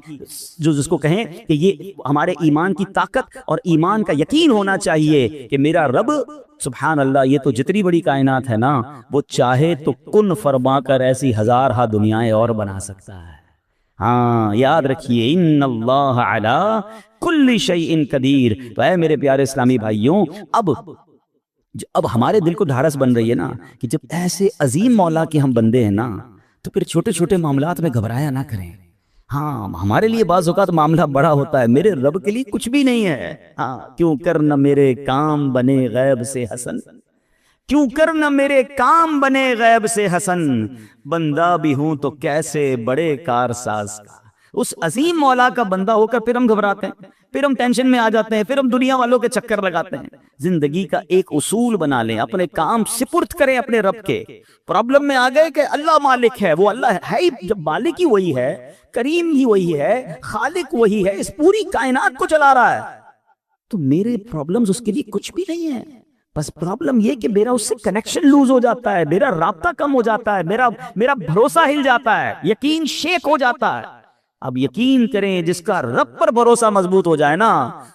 جو جس کو کہیں کہ یہ ہمارے ایمان کی طاقت اور ایمان کا یقین ہونا چاہیے کہ میرا رب سبحان اللہ یہ تو جتنی بڑی کائنات ہے نا وہ چاہے تو کن فرما کر ایسی ہزارہ دنیایں اور بنا سکتا ہے۔ ہاں یاد رکھیے ان اللہ علی بِكُلِّ شَيْءٍ قدیر۔ تو اے میرے پیارے اسلامی بھائیوں، اب ہمارے دل کو ڈھارس بن رہی ہے نا کہ جب ایسے عظیم مولا کے ہم بندے ہیں نا تو پھر چھوٹے چھوٹے معاملات میں گھبرایا نہ کریں۔ ہاں، ہمارے لیے بعض اوقات معاملہ بڑا ہوتا ہے، میرے رب کے لیے کچھ بھی نہیں ہے۔ ہاں، کیوں کر نہ میرے کام بنے غیب سے حسن، کیوں کر نہ میرے کام بنے غیب سے حسن، بندہ بھی ہوں تو کیسے بڑے کارساز کا۔ اس عظیم مولا کا بندہ ہو کر پھر ہم گھبراتے ہیں، پھر ہم ٹینشن میں آ جاتے ہیں، پھر ہم دنیا والوں کے چکر لگاتے ہیں۔ زندگی کا ایک اصول بنا لیں، اپنے کام سپرد کریں اپنے رب کے۔ پرابلم میں آ گئے کہ اللہ مالک ہے، وہ اللہ ہے ہی، جب مالک ہی وہی ہے، کریم ہی وہی ہے، خالق وہی ہے، اس پوری کائنات کو چلا رہا ہے، تو میرے پرابلمز اس کے لیے کچھ بھی نہیں ہے۔ بس پرابلم یہ کہ میرا اس سے کنیکشن لوز ہو جاتا ہے، میرا رابطہ کم ہو جاتا ہے، میرا بھروسہ ہل جاتا ہے، یقین شیک ہو جاتا ہے۔ اب یقین کریں، جس کا رب پر بھروسہ مضبوط ہو جائے نا،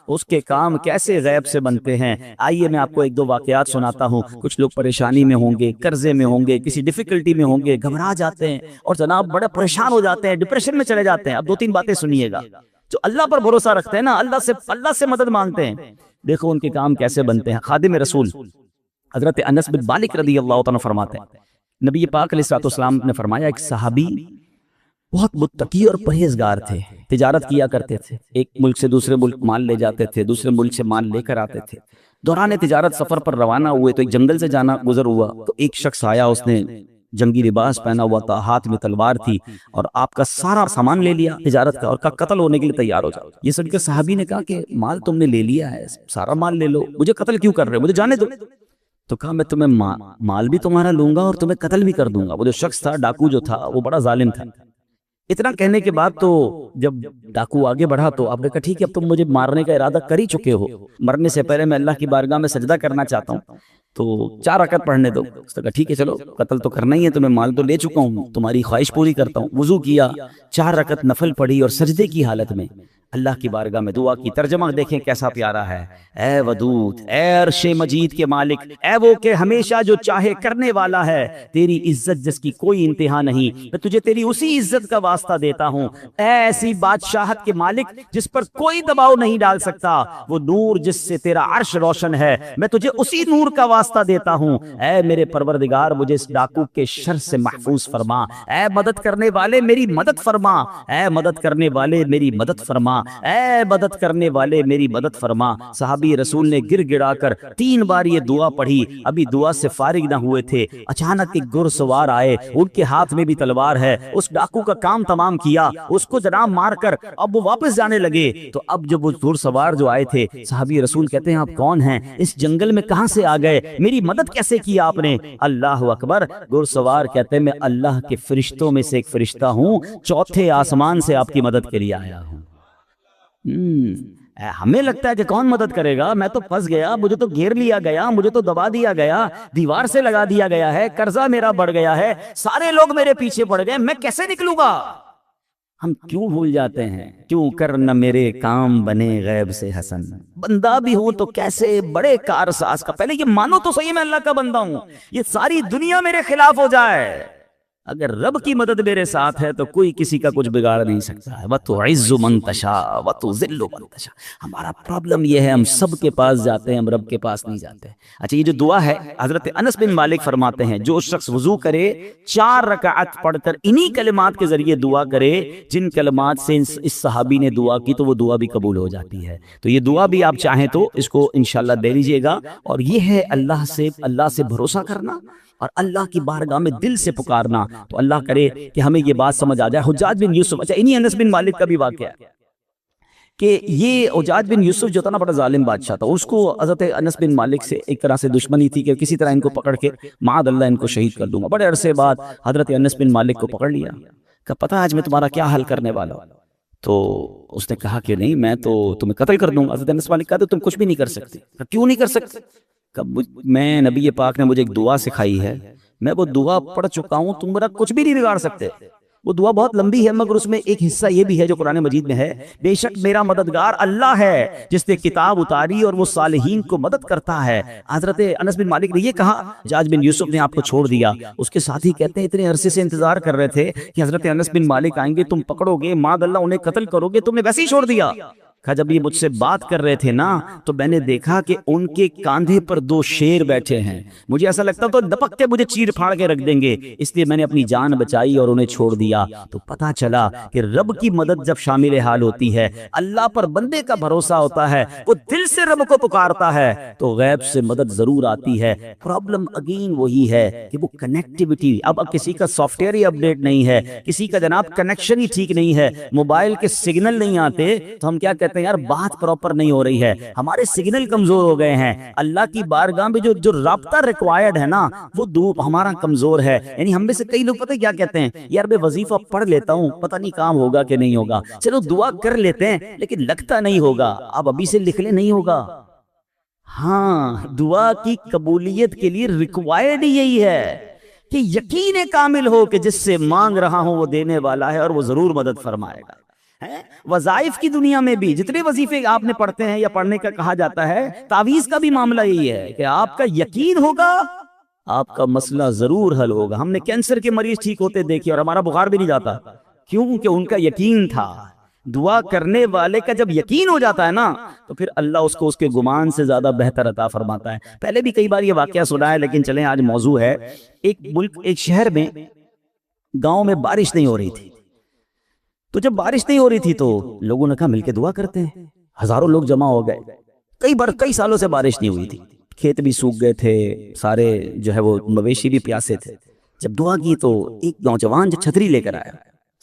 اس کے کام کیسے غیب سے بنتے ہیں۔ آئیے میں آپ کو ایک دو واقعات سناتا ہوں۔ کچھ لوگ پریشانی میں ہوں گے، قرضے میں ہوں گے، کسی ڈیفیکلٹی میں ہوں گے، گھبرا جاتے ہیں اور جناب بڑے پریشان ہو جاتے ہیں، ڈپریشن میں چلے جاتے ہیں۔ اب دو تین باتیں سنیے گا۔ جو اللہ پر بھروسہ رکھتے ہیں نا، اللہ سے مدد مانگتے ہیں، دیکھو ان کے کام کیسے بنتے ہیں۔ خادم رسول حضرت انس بن مالک رضی اللہ تعالیٰ فرماتے ہیں، نبی پاک علیہ الصلوۃ والسلام نے فرمایا، ایک صحابی بہت متقی اور پرہیزگار تھے، تجارت کیا کرتے تھے، ایک ملک سے دوسرے ملک مال لے جاتے تھے، دوسرے ملک سے مال لے کر آتے تھے۔ دوران تجارت سفر پر روانہ ہوئے تو ایک جنگل سے جانا گزر ہوا، تو ایک شخص آیا، اس نے جنگی لباس پہنا ہوا تھا، ہاتھ میں تلوار تھی، اور آپ کا سارا سامان لے لیا تجارت کا، اور کہا قتل ہونے کے لیے تیار ہو جاؤ۔ یہ سن کے صحابی نے کہا کہ مال تم نے لے لیا ہے، سارا مال لے لو، مجھے قتل کیوں کر رہے ہو، مجھے جانے دو۔ تو کہا میں تمہیں مال بھی تمہارا لوں گا اور تمہیں قتل بھی کر دوں گا۔ وہ جو شخص تھا، ڈاکو جو تھا، وہ بڑا ظالم تھا۔ اتنا کہنے کے بعد تو جب ڈاکو آگے بڑھا تو آپ نے کہا ٹھیک ہے، اب تم مجھے مارنے کا ارادہ کر ہی چکے ہو، مرنے سے پہلے میں اللہ کی بارگاہ میں سجدہ کرنا چاہتا ہوں، تو 4 رکعت پڑھنے دو۔ اس نے کہا ٹھیک ہے، چلو قتل تو کرنا ہی ہے، تو میں مال تو لے چکا ہوں، تمہاری خواہش پوری کرتا ہوں۔ وضو کیا، 4 رکعت نفل پڑھی اور سجدے کی حالت میں اللہ کی بارگاہ میں دعا کی۔ ترجمہ دیکھیں کیسا پیارا ہے، اے ودود، اے عرش مجید کے مالک، اے وہ کہ ہمیشہ جو چاہے کرنے والا ہے، تیری عزت جس کی کوئی انتہا نہیں، میں تجھے تیری اسی عزت کا واسطہ دیتا ہوں۔ اے ایسی بادشاہت کے مالک جس پر کوئی دباؤ نہیں ڈال سکتا، وہ نور جس سے تیرا عرش روشن ہے، میں تجھے اسی نور کا واسطہ دیتا ہوں۔ اے میرے پروردگار، مجھے اس ڈاکو کے شر سے محفوظ فرما، اے مدد کرنے والے میری مدد فرما، اے مدد کرنے والے میری مدد فرما، اے مدد کرنے والے میری مدد فرما۔ صحابی رسول نے گر گڑا کر 3 بار یہ دعا پڑھی، ابھی دعا سے فارغ نہ ہوئے تھے، اچانک ایک گھڑ سوار آئے، ان کے ہاتھ میں بھی تلوار ہے، اس ڈاکو کا کام تمام کیا، اس کو جناب مار کر اب وہ واپس جانے لگے۔ تو اب جب وہ گھڑ سوار جو آئے تھے، صحابی رسول کہتے ہیں آپ کون ہیں، اس جنگل میں کہاں سے آ گئے، میری مدد کیسے کی آپ نے؟ اللہ اکبر۔ گھڑ سوار کہتے ہیں میں اللہ کے فرشتوں میں سے ایک فرشتہ ہوں، 4تھے آسمان سے آپ کی مدد کے لیے آیا ہوں۔ ہمیں لگتا ہے کہ کون مدد کرے گا، میں تو پھنس گیا، مجھے تو گھیر لیا گیا، مجھے تو دبا دیا گیا، دیوار سے لگا دیا گیا ہے، قرضہ میرا بڑھ گیا ہے، سارے لوگ میرے پیچھے پڑ گئے، میں کیسے نکلوں گا؟ ہم کیوں بھول جاتے ہیں، کیوں کر نہ میرے کام بنے غیب سے حسن، بندہ بھی ہوں تو کیسے بڑے کارساز کا۔ پہلے یہ مانو تو صحیح میں اللہ کا بندہ ہوں، یہ ساری دنیا میرے خلاف ہو جائے، اگر رب کی مدد میرے ساتھ ہے تو کوئی کسی کا کچھ بگاڑ نہیں سکتا ہے۔ وَتُعِزُّ مَن تَشَاءُ وَتُذِلُّ مَن تَشَاءُ۔ ہمارا پرابلم یہ ہے، ہم سب کے پاس جاتے ہیں، ہم رب کے پاس نہیں جاتے۔ اچھا، یہ جو دعا ہے، حضرت انس بن مالک فرماتے ہیں جو شخص وضو کرے، 4 رکعت پڑھ کر انہی کلمات کے ذریعے دعا کرے جن کلمات سے اس صحابی نے دعا کی، تو وہ دعا بھی قبول ہو جاتی ہے۔ تو یہ دعا بھی آپ چاہیں تو اس کو انشاءاللہ دے لیجئے گا، اور یہ ہے اللہ سے بھروسہ کرنا اور اللہ کی بارگاہ میں دل سے پکارنا۔ تو اللہ کرے کہ ہمیں یہ بات سمجھ آ جائے۔ حجاج بن یوسف، اچھا انہی انس بن مالک کا بھی واقعہ ہے کہ یہ حجاج بن یوسف جو تھا نا، بڑا ظالم بادشاہ تھا، اس کو حضرت انس بن مالک سے ایک طرح سے دشمنی تھی کہ کسی طرح ان کو پکڑ کے معاذ اللہ ان کو شہید کر دوں گا۔ بڑے عرصے بعد حضرت انس بن مالک کو پکڑ لیا، کہ پتہ آج میں تمہارا کیا حل کرنے والا ہوں۔ تو اس نے کہا کہ نہیں، میں تو تمہیں قتل کر دوں گا۔ حضرت انس مالک کہا تم کچھ بھی نہیں کر سکتے۔ کیوں نہیں کر سکتے؟ میں نبی پاک نے مجھے ایک دعا سکھائی ہے، میں وہ دعا پڑھ چکا ہوں، تم میرا کچھ بھی نہیں بگاڑ سکتے۔ وہ دعا بہت لمبی ہے، مگر اس میں ایک حصہ یہ بھی ہے جو قرآن مجید میں ہے، بے شک میرا مددگار اللہ ہے جس نے کتاب اتاری اور وہ صالحین کو مدد کرتا ہے۔ حضرت انس بن مالک نے یہ کہا، حجاج بن یوسف نے آپ کو چھوڑ دیا۔ اس کے ساتھ ہی کہتے ہیں اتنے عرصے سے انتظار کر رہے تھے کہ حضرت انس بن مالک آئیں گے، تم پکڑو گے، معاذ اللہ انہیں قتل کرو گے، تم نے ویسے ہی چھوڑ دیا۔ کہا جب یہ مجھ سے بات کر رہے تھے نا تو میں نے دیکھا کہ ان کے کاندھے پر 2 شیر بیٹھے ہیں، مجھے ایسا لگتا تو دپک کے مجھے چیر پھاڑ کے رکھ دیں گے، اس لیے میں نے اپنی جان بچائی اور انہیں چھوڑ دیا۔ تو پتا چلا کہ رب کی مدد جب شامل حال ہوتی ہے، اللہ پر بندے کا بھروسہ ہوتا ہے، وہ دل سے رب کو پکارتا ہے تو غیب سے مدد ضرور آتی ہے۔ پرابلم اگین وہی ہے کہ وہ کنیکٹیوٹی، اب کسی کا سافٹ ویئر ہی اپڈیٹ نہیں ہے، کسی کا جناب کنیکشن ہی ٹھیک نہیں ہے، موبائل کے سگنل نہیں آتے تو ہم کیا کہتے ہیں یار بات پراپر نہیں ہو رہی ہے، ہمارے سگنل کمزور ہو گئے ہیں۔ اللہ کی بارگاہ میں جو رابطہ ریکوائرڈ ہے نا وہ ہمارا کمزور ہے۔ یعنی ہم میں سے کئی لوگ پتہ کیا کہتے ہیں، یار میں وظیفہ پڑھ لیتا ہوں، پتہ نہیں کام ہوگا کہ نہیں ہوگا، چلو دعا کر لیتے ہیں لیکن لگتا نہیں ہوگا، اب ابھی سے لکھ لیں نہیں ہوگا۔ ہاں، دعا کی قبولیت کے لیے ریکوائرڈ یہی ہے کہ یقین کامل ہو کہ جس سے مانگ رہا ہوں وہ دینے والا ہے اور وہ ضرور مدد فرمائے گا۔ وظائف کی دنیا میں بھی جتنے وظیفے آپ نے پڑھتے ہیں یا پڑھنے کا کہا جاتا ہے، تعویذ کا بھی معاملہ یہی ہے کہ آپ کا یقین ہوگا آپ کا مسئلہ ضرور حل ہوگا۔ ہم نے کینسر کے مریض ٹھیک ہوتے دیکھے اور ہمارا بخار بھی نہیں جاتا، کیوں کہ ان کا یقین تھا۔ دعا کرنے والے کا جب یقین ہو جاتا ہے نا تو پھر اللہ اس کو اس کے گمان سے زیادہ بہتر عطا فرماتا ہے۔ پہلے بھی کئی بار یہ واقعہ سنا ہے لیکن چلیں آج موضوع ہے، ایک شہر میں گاؤں میں بارش نہیں ہو رہی تھی، تو جب بارش نہیں ہو رہی تھی تو لوگوں نے کہا مل کے دعا کرتے ہیں، ہزاروں لوگ جمع ہو گئے، کئی سالوں سے بارش نہیں ہوئی تھی، کھیت بھی سوکھ گئے تھے، سارے جو ہے وہ مویشی بھی پیاسے تھے۔ جب دعا کی تو ایک نوجوان جو چھتری لے کر آیا،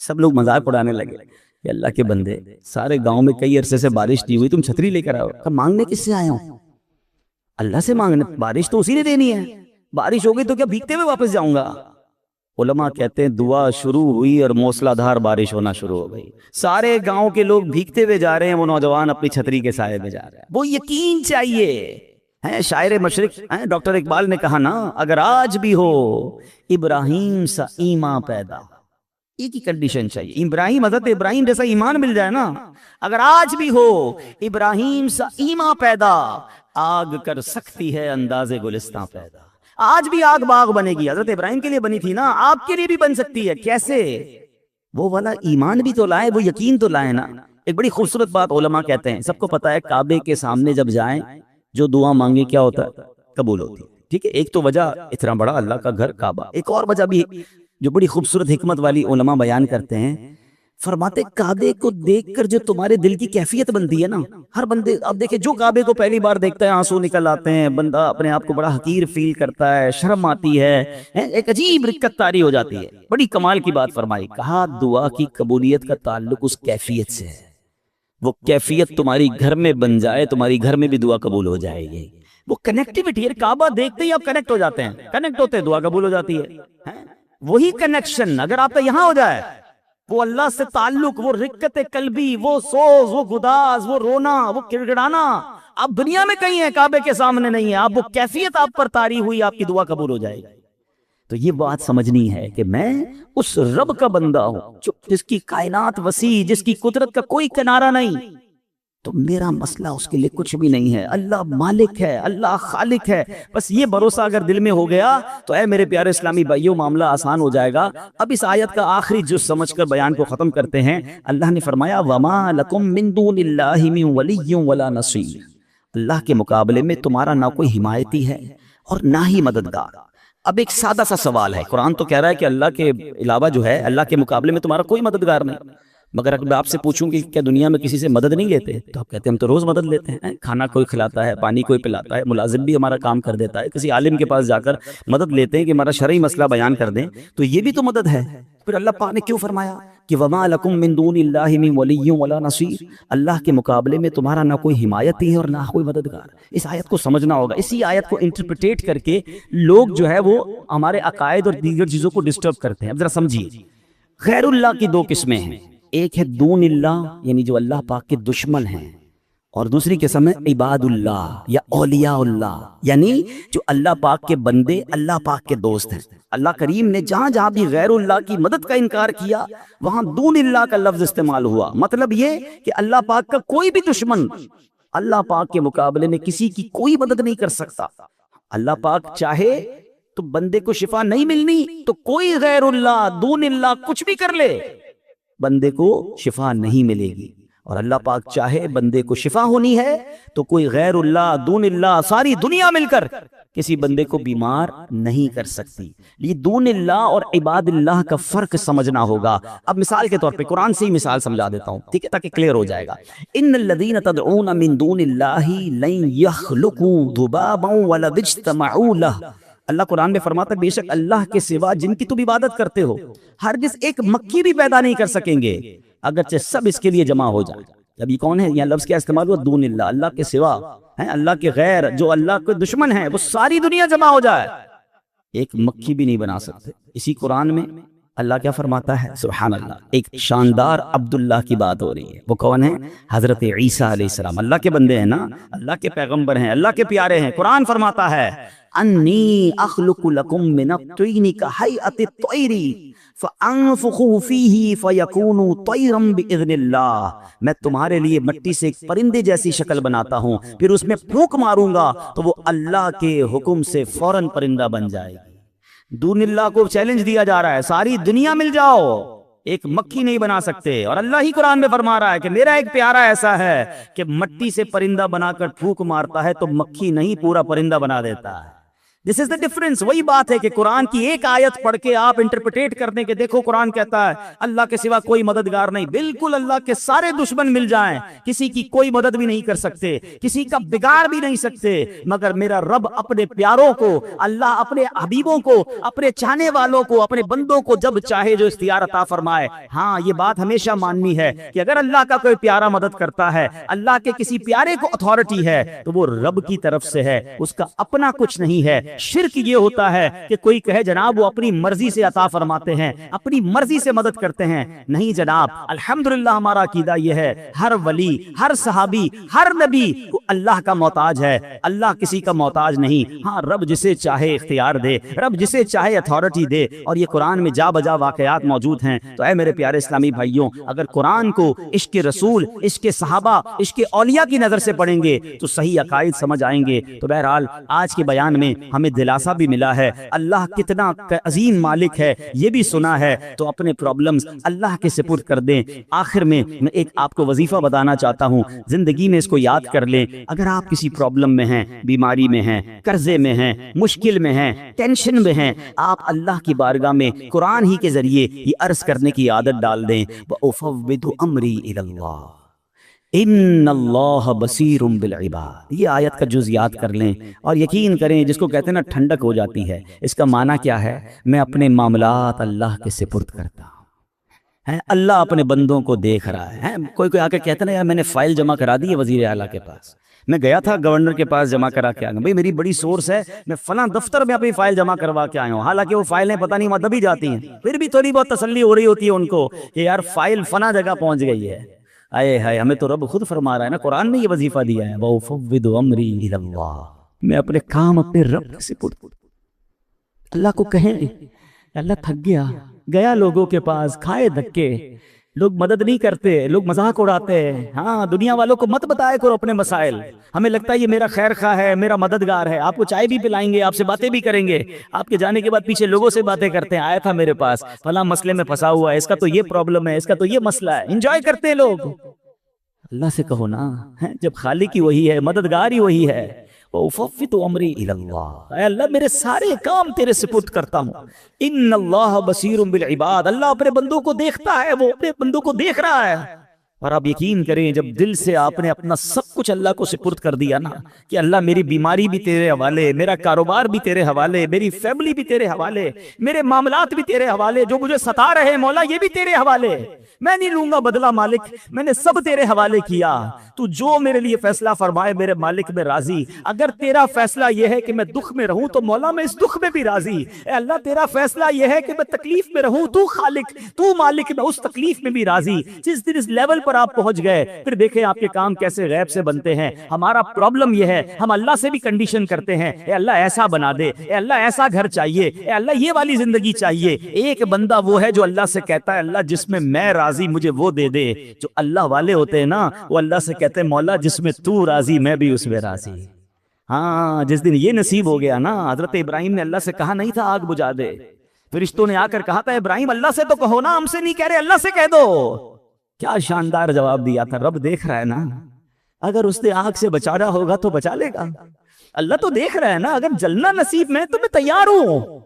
سب لوگ مذاق اڑانے لگے کہ اللہ کے بندے، سارے گاؤں میں کئی عرصے سے بارش نہیں ہوئی، تم چھتری لے کر آؤ۔ کہا مانگنے کس سے آیا ہوں؟ اللہ سے مانگنے، بارش تو اسی نے دینی ہے، بارش ہو گئی تو کیا بھیگتے ہوئے واپس جاؤں گا؟ علماء کہتے ہیں دعا شروع ہوئی اور موسلا دھار بارش ہونا شروع ہو گئی، سارے گاؤں کے لوگ بھیگتے ہوئے جا رہے ہیں، وہ نوجوان اپنی چھتری کے سائے میں جا رہے ہیں۔ وہ یقین چاہیے، شاعر مشرق ڈاکٹر اقبال نے کہا نا، اگر آج بھی ہو ابراہیم سا ایمان پیدا، ایک ہی کنڈیشن چاہیے، حضرت ابراہیم جیسا ایمان مل جائے نا، اگر آج بھی ہو ابراہیم سا ایمان پیدا، آگ کر سکتی ہے انداز گلستان پیدا۔ آج بھی آگ باغ بنے گی، حضرت ابراہیم کے لیے بنی تھی نا، آپ کے لیے بھی بن سکتی ہے۔ کیسے؟ وہ والا ایمان بھی تو لائے، وہ یقین تو لائے نا۔ ایک بڑی خوبصورت بات علماء کہتے ہیں، سب کو پتا ہے کعبے کے سامنے جب جائیں جو دعا مانگے کیا ہوتا ہے؟ قبول ہوتی ہے، ٹھیک ہے۔ ایک تو وجہ اتنا بڑا اللہ کا گھر کعبہ، ایک اور وجہ بھی جو بڑی خوبصورت حکمت والی علماء بیان کرتے ہیں، فرماتے کعبے کو دیکھ کر جو تمہارے دل کی کیفیت بنتی ہے نا، ہر بندے، اب دیکھیں جو کعبے کو پہلی بار دیکھتا ہے آنسو نکل آتے ہیں، بندہ اپنے آپ کو بڑا حقیر فیل کرتا ہے، شرم آتی ہے، ایک عجیب رکت طاری ہو جاتی ہے۔ بڑی کمال کی بات فرمائی، کہا دعا کی قبولیت کا تعلق اس کیفیت سے ہے، وہ کیفیت تمہاری گھر میں بن جائے، تمہاری گھر میں بھی دعا قبول ہو جائے گی۔ وہ کنیکٹیوٹی ہے، کعبہ دیکھتے ہی آپ کنیکٹ ہو جاتے ہیں، کنیکٹ ہوتے ہیں دعا قبول ہو جاتی ہے۔ وہی کنیکشن اگر آپ کا یہاں ہو جائے، وہ اللہ سے تعلق، وہ رکت قلبی، وہ سوز، وہ گداز، وہ رونا، وہ گڑگڑانا، آپ دنیا میں کہیں ہیں، کعبے کے سامنے نہیں ہے، آپ وہ کیفیت آپ پر طاری ہوئی، آپ کی دعا قبول ہو جائے گی۔ تو یہ بات سمجھنی ہے کہ میں اس رب کا بندہ ہوں جس کی کائنات وسیع، جس کی قدرت کا کوئی کنارہ نہیں، تو میرا مسئلہ اس کے لیے کچھ بھی نہیں ہے۔ اللہ مالک ہے، اللہ خالق ہے، بس یہ بھروسہ اگر دل میں ہو گیا تو اے میرے پیارے اسلامی بھائیوں معاملہ آسان ہو جائے گا۔ اب اس آیت کا آخری جز سمجھ کر بیان کو ختم کرتے ہیں۔ اللہ نے فرمایا وَمَا لَكُم مِّن دُونِ اللَّهِ مِن وَلِيٍّ وَلَا نَصِيرٍ، اللہ کے مقابلے میں تمہارا نہ کوئی حمایتی ہے اور نہ ہی مددگار۔ اب ایک سادہ سا سوال ہے، قرآن تو کہہ رہا ہے کہ اللہ کے علاوہ جو ہے، اللہ کے مقابلے میں تمہارا کوئی مددگار نہیں، مگر اگر میں آپ سے پوچھوں کہ کیا دنیا میں کسی سے مدد نہیں لیتے، تو آپ کہتے ہیں ہم تو روز مدد لیتے ہیں، کھانا کوئی کھلاتا ہے، پانی کوئی پلاتا ہے، ملازم بھی ہمارا کام کر دیتا ہے، کسی عالم کے پاس جا کر مدد لیتے ہیں کہ ہمارا شرعی مسئلہ بیان کر دیں، تو یہ بھی تو مدد ہے۔ پھر اللہ پاک نے کیوں فرمایا کہ وَمَا لَكُم مِّن دُونِ اللَّهِ مِن وَلِيٍّ وَلَا نَصِيرٍ، اللہ کے مقابلے میں تمہارا نہ کوئی حمایتی ہے اور نہ کوئی مددگار۔ اس آیت کو سمجھنا ہوگا، اسی آیت کو انٹرپریٹ کر کے لوگ جو ہے وہ ہمارے عقائد اور دیگر چیزوں کو ڈسٹرب کرتے ہیں۔ اب ذرا سمجھیے، غیر اللہ کی دو قسمیں ہیں، ایک ہے دون اللہ یعنی جو اللہ پاک کے دشمن ہیں، اور دوسری قسم ہے عباد اللہ یا اولیاء اللہ یعنی جو اللہ پاک کے بندے، اللہ پاک کے دوست ہیں۔ اللہ کریم نے جہاں جہاں بھی غیر اللہ کی مدد کا انکار کیا وہاں دون اللہ کا لفظ استعمال ہوا، مطلب یہ کہ اللہ پاک کا کوئی بھی دشمن اللہ پاک کے مقابلے میں کسی کی کوئی مدد نہیں کر سکتا۔ اللہ پاک چاہے تو بندے کو شفا نہیں ملنی تو کوئی غیر اللہ دون اللہ کچھ بھی کر لے، بندے کو شفا نہیں ملے گی۔ اور اللہ پاک چاہے بندے کو شفا ہونی ہے تو کوئی غیر اللہ دون اللہ ساری دنیا مل کر کسی بندے کو بیمار نہیں کر سکتی. یہ دون اللہ اور عباد اللہ کا فرق سمجھنا ہوگا. اب مثال کے طور پہ قرآن سے ہی مثال سمجھا دیتا ہوں, ٹھیک ہے, تاکہ کلیئر ہو جائے گا. ان الذین تدعون من دون اللہ لن یخلقوا ذبابا ولو اجتمعوا لہ. اللہ قرآن میں فرماتا ہے بے شک اللہ کے سوا جن کی تم عبادت کرتے ہو ہرگز ایک مکھی بھی پیدا نہیں کر سکیں گے اگرچہ سب اس کے لیے جمع ہو جائے. اب یہ کون ہے؟ یہ لفظ کیا استعمال ہوا؟ دون اللہ, اللہ کے سوا, اللہ کے غیر, جو اللہ کے دشمن ہیں, وہ ساری دنیا جمع ہو جائے, ایک مکھی بھی نہیں بنا سکتے. اسی قرآن میں اللہ کیا فرماتا ہے؟ سبحان اللہ, ایک شاندار عبداللہ کی بات ہو رہی ہے. وہ کون ہے؟ حضرت عیسیٰ علیہ السلام. اللہ کے بندے ہیں نا, اللہ کے پیغمبر ہیں, اللہ کے پیارے ہیں. قرآن فرماتا ہے انی اخلق لکم من الطین کہیئۃ الطیر فانفخ فیہ فیکون طیرا باذن اللہ. میں تمہارے لیے مٹی سے ایک پرندے جیسی شکل بناتا ہوں, پھر اس میں پھونک ماروں گا تو وہ اللہ کے حکم سے فوراً پرندہ بن جائے گی. دون اللہ کو چیلنج دیا جا رہا ہے, ساری دنیا مل جاؤ, ایک مکھی نہیں بنا سکتے. اور اللہ ہی قرآن میں فرما رہا ہے کہ میرا ایک پیارا ایسا ہے کہ مٹی سے پرندہ بنا کر پھونک مارتا ہے تو مکھی نہیں پورا پرندہ بنا دیتا ہے. دس از دا ڈفرنس. وہی بات ہے کہ قرآن کی ایک آیت پڑھ کے آپ انٹرپریٹ کر دیں کہ دیکھو قرآن کہتا ہے اللہ کے سوا کوئی مددگار نہیں. بالکل اللہ کے سارے دشمن مل جائیں, کسی کی کوئی مدد بھی نہیں کر سکتے, کسی کا بگاڑ بھی نہیں سکتے, مگر میرا رب اپنے پیاروں کو, اللہ اپنے حبیبوں کو, اپنے چاہنے والوں کو, اپنے بندوں کو جب چاہے جو اختیار عطا فرمائے. ہاں یہ بات ہمیشہ ماننی ہے کہ اگر اللہ کا کوئی پیارا مدد کرتا ہے, اللہ کے کسی پیارے کو اتھارٹی ہے تو وہ رب کی طرف سے ہے, اس کا اپنا کچھ نہیں ہے. شرک یہ ہوتا ہے کہ کوئی کہے جناب وہ اپنی مرضی سے عطا فرماتے ہیں, اپنی مرضی سے مدد کرتے ہیں. نہیں جناب, الحمدللہ ہمارا عقیدہ یہ ہے ہر ولی, ہر صحابی, ہر نبی کو اللہ کا محتاج ہے, اللہ کسی کا محتاج نہیں. ہاں رب جسے چاہے اختیار دے, رب جسے چاہے اتھارٹی دے, اور یہ قرآن میں جا بجا واقعات موجود ہیں. تو اے میرے پیارے اسلامی بھائیوں, اگر قرآن کو عشق رسول, عشق صحابہ, عشق اولیاء کی نظر سے پڑھیں گے تو صحیح عقائد سمجھ آئیں گے. تو بہرحال آج کے بیان میں ہمیں دلاسا بھی ملا ہے, اللہ کتنا عظیم مالک ہے یہ بھی سنا ہے. تو اپنے پرابلمز اللہ کے سپرد کر دیں. آخر میں ایک آپ کو وظیفہ بتانا چاہتا ہوں, زندگی میں اس کو یاد کر لیں. اگر آپ کسی پرابلم میں ہیں, بیماری میں ہیں, قرضے میں ہیں, مشکل میں ہیں, ٹینشن میں ہیں, آپ اللہ کی بارگاہ میں قرآن ہی کے ذریعے یہ عرض کرنے کی عادت ڈال دیں, وَأُفَوِّضُ أَمْرِي إِلَى اللَّهِ ان اللہ بصیر بالعباد. یہ آیت کا جز یاد کر لیں اور یقین کریں, جس کو کہتے ہیں نا ٹھنڈک ہو جاتی ہے. اس کا معنی کیا ہے؟ میں اپنے معاملات اللہ کے سپرد کرتا ہوں, اللہ اپنے بندوں کو دیکھ رہا ہے. کوئی آ کے کہتا نا یار میں نے فائل جمع کرا دی ہے وزیر اعلیٰ کے پاس, میں گیا تھا گورنر کے پاس جمع کرا کے آیا ہوں, بھائی میری بڑی سورس ہے, میں فلاں دفتر میں اپنی فائل جمع کروا کے آیا ہوں. حالانکہ وہ فائلیں پتہ نہیں وہاں دبی جاتی ہیں, پھر بھی تھوڑی بہت تسلی ہو رہی ہوتی ہے ان کو کہ یار فائل فلاں جگہ پہنچ گئی ہے. آئے ہائے, ہمیں تو رب خود فرما رہا ہے نا, قرآن میں یہ وظیفہ دیا ہے, وَأُفَوِّضُ أَمْرِي إِلَى اللَّهِ. میں اپنے کام اپنے رب سے سپرد. اللہ کو کہیں اللہ تھک گیا لوگوں کے پاس, کھائے دھکے, لوگ مدد نہیں کرتے, لوگ مذاق اڑاتے ہیں. ہاں دنیا والوں کو مت بتائے کرو اپنے مسائل. ہمیں لگتا ہے یہ میرا خیر خواہ ہے, میرا مددگار ہے, آپ کو چائے بھی پلائیں گے, آپ سے باتیں بھی کریں گے, آپ کے جانے کے بعد پیچھے لوگوں سے باتیں کرتے ہیں, آیا تھا میرے پاس فلاں مسئلے میں پھنسا ہوا ہے, اس کا تو یہ پرابلم ہے, اس کا تو یہ مسئلہ ہے. انجوائے کرتے ہیں لوگ. اللہ سے کہو نا, جب خالق ہی وہی ہے, مددگار ہی وہی ہے, وَأُفَوِّضُ أَمْرِي إِلَى اللَّهِ. اے اللہ میرے سارے کام تیرے سپرد کرتا ہوں. ان اللہ بصیر بالعباد. اللہ اپنے بندوں کو دیکھتا ہے, وہ اپنے بندوں کو دیکھ رہا ہے. اور آپ یقین کریں جب دل سے آپ نے اپنا سب کچھ اللہ کو سپرد کر دیا نا کہ اللہ میری بیماری بھی تیرے حوالے, میرا کاروبار بھی تیرے حوالے, میری فیملی بھی تیرے حوالے, میرے معاملات بھی تیرے حوالے, جو مجھے ستا رہے مولا یہ بھی تیرے حوالے, میں نہیں لوں گا بدلہ مالک, میں نے سب تیرے حوالے کیا, تو جو میرے لیے فیصلہ فرمائے میرے مالک میں راضی. اگر تیرا فیصلہ یہ ہے کہ میں دکھ میں رہوں تو مولا میں اس دکھ میں بھی راضی. اے اللہ تیرا فیصلہ یہ ہے کہ میں تکلیف میں رہوں, تو خالق, تو مالک, میں اس تکلیف میں بھی راضی. جس دن اس لیول پر آپ پہنچ گئے پھر دیکھیں آپ کے کام کیسے غیب سے بنتے ہیں. ہمارا پرابلم یہ ہے ہم اللہ سے بھی کنڈیشن کرتے ہیں, اے اللہ ایسا بنا دے, اے اللہ ایسا گھر چاہیے, اے اللہ یہ والی زندگی چاہیے. ایک بندہ وہ ہے جو اللہ سے کہتا ہے اللہ جس میں میں راضی مجھے وہ دے دے. جو اللہ والے ہوتے ہیں نا وہ اللہ سے کہتے ہیں مولا جس میں تو راضی میں بھی اس میں راضی. ہاں جس دن یہ نصیب ہو گیا نا, حضرت ابراہیم نے اللہ سے کہا نہیں تھا آگ بجھا دے, فرشتوں نے آ کر کہا تھا ابراہیم اللہ سے تو کہو نا, ہم سے نہیں کہہ رہے, اللہ سے کہہ دو. کیا شاندار جواب دیا تھا، رب دیکھ رہا ہے نا، اگر اس نے آگ سے بچانا ہوگا تو بچا لے گا، اللہ تو دیکھ رہا ہے نا، اگر جلنا نصیب میں تو میں تیار ہوں۔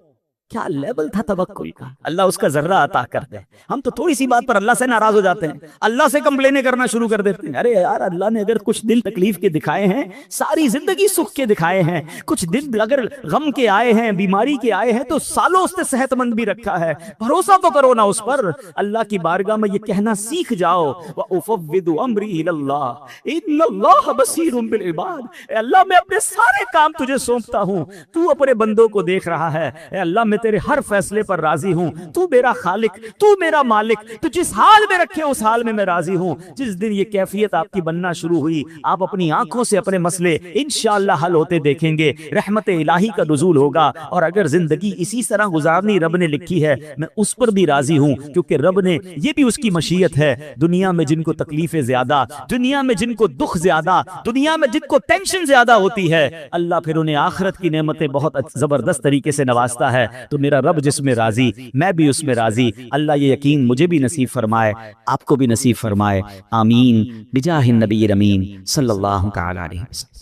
کیا لیول تھا توکل کا، اللہ اس کا ذرہ عطا کر دے۔ ہم تو تھوڑی سی بات پر اللہ سے ناراض ہو جاتے ہیں، اللہ سے کمپلینیں کرنا شروع کر دیتے ہیں۔ ارے یار، اللہ نے اگر کچھ دن تکلیف کے دکھائے ہیں، ساری زندگی سکھ کے دکھائے ہیں، کچھ دن اگر غم کے آئے ہیں، بیماری کے آئے ہیں، تو سالوں اس نے صحت مند بھی رکھا ہے، بھروسہ تو کرو نا اس پر۔ اللہ کی بارگاہ میں یہ کہنا سیکھ جاؤ، وَأُفَوِّضُ أَمْرِي إِلَى اللَّهِ إِنَّ اللَّهَ بَصِيرٌ بِالْعِبَادِ۔ اے اللہ، میں اپنے سارے کام تجھے سونپتا ہوں، تو اپنے بندوں کو دیکھ رہا ہے۔ اے اللہ، میں تیرے ہر فیصلے پر راضی ہوں، تو میرا خالق، تو میرا مالک، تو جس حال میں رکھے اس حال میں راضی ہوں۔ جس دن یہ کیفیت آپ کی بننا شروع ہوئی، آپ اپنی آنکھوں سے اپنے مسئلے انشاءاللہ حل ہوتے دیکھیں گے، رحمت الہی کا نزول ہوگا۔ اور اگر زندگی اسی طرح گزارنی رب نے لکھی ہے، میں اس پر بھی راضی ہوں، کیونکہ رب نے، یہ بھی اس کی مشیت ہے۔ دنیا میں جن کو تکلیفیں زیادہ، دنیا میں جن کو دکھ زیادہ، دنیا میں جن کو ٹینشن زیادہ ہوتی ہے، اللہ پھر انہیں آخرت کی نعمتیں بہت زبردست طریقے سے نوازتا ہے۔ تو میرا رب جس میں راضی، میں بھی اس میں راضی۔ اللہ یہ یقین مجھے بھی نصیب فرمائے، آپ کو بھی نصیب فرمائے، آمین بجاہ النبی الامین صلی اللہ تعالی علیہ وسلم۔